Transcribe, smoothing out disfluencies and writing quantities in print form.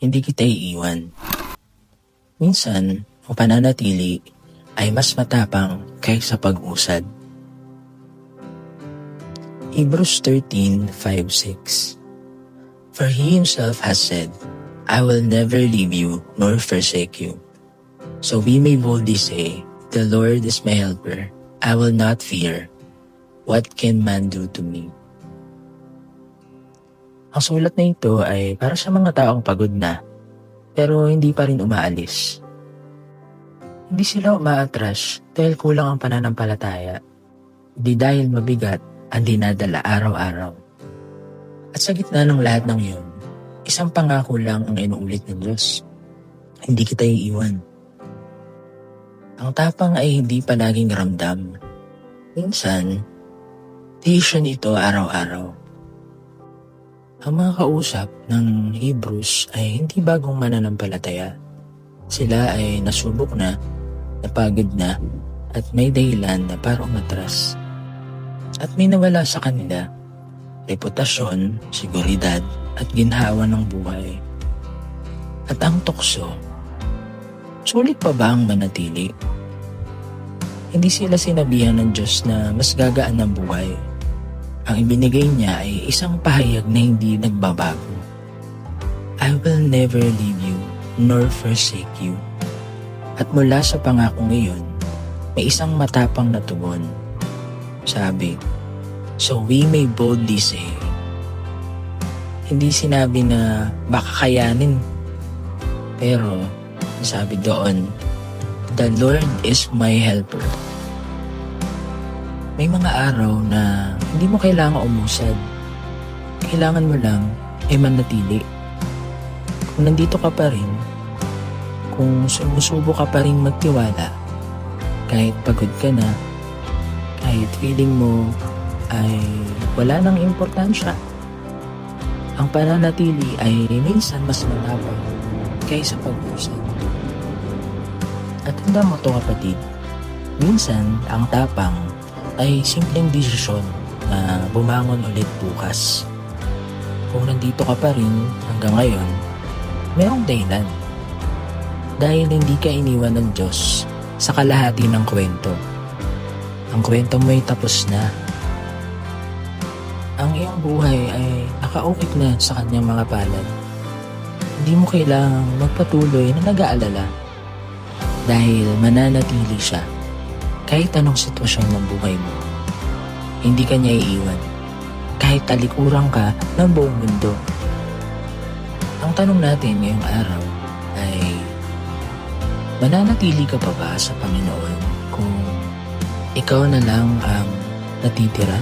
hindi kita iiwan. Minsan, ang pananatili ay mas matapang kaysa pag-usad. Hebrews 13:5-6. For he himself has said, I will never leave you nor forsake you. So we may boldly say, the Lord is my helper. I will not fear. What can man do to me? Ang sulat na ito ay para sa mga taong pagod na, pero hindi pa rin umaalis. Hindi sila umaatras dahil kulang ang pananampalataya, hindi dahil mabigat ang dinadala araw-araw. At sa gitna ng lahat ng iyon, isang pangako lang ang inuulit ng Diyos. Hindi kita iiwan. Ang tapang ay hindi palaging ramdam. Minsan, decision ito araw-araw. Ang mga kausap ng Hebrews ay hindi bagong mananampalataya. Sila ay nasubok na, napagod na, at may dahilan na para umatras. At may nawala sa kanila, reputasyon, seguridad, at ginhawa ng buhay. At ang tukso, sulit pa ba ang manatili? Hindi sila sinabihan ng Diyos na mas gagaan ang buhay. Ang ibinigay niya ay isang pahayag na hindi nagbabago. I will never leave you nor forsake you. At mula sa pangakong iyon, may isang matapang na tugon. Sabi, so we may boldly say. Hindi sinabi na baka kayanin. Pero sabi doon, the Lord is my helper. May mga araw na hindi mo kailangan umusad. Kailangan mo lang ay manatili. Kung nandito ka pa rin, kung sumusubo ka pa rin magtiwala, kahit pagod ka na, kahit feeling mo ay wala nang importansya, ang pananatili ay minsan mas matapang kaysa pag-usad. At tanda mo to kapatid, minsan ang tapang ay simpleng desisyon na bumangon ulit bukas. Kung nandito ka pa rin hanggang ngayon, merong dahilan. Dahil hindi ka iniwan ng Diyos sa kalahati ng kwento. Ang kwento mo ay tapos na. Ang iyong buhay ay nakaukit na sa kanyang mga palad. Hindi mo kailangang magpatuloy na nag-aalala dahil mananatili siya kahit anong sitwasyon ng buhay mo. Hindi ka niya iiwan kahit talikuran ka ng buong mundo. Ang tanong natin ngayong araw ay, mananatili ka pa ba sa Panginoon kung ikaw na lang ang natitira?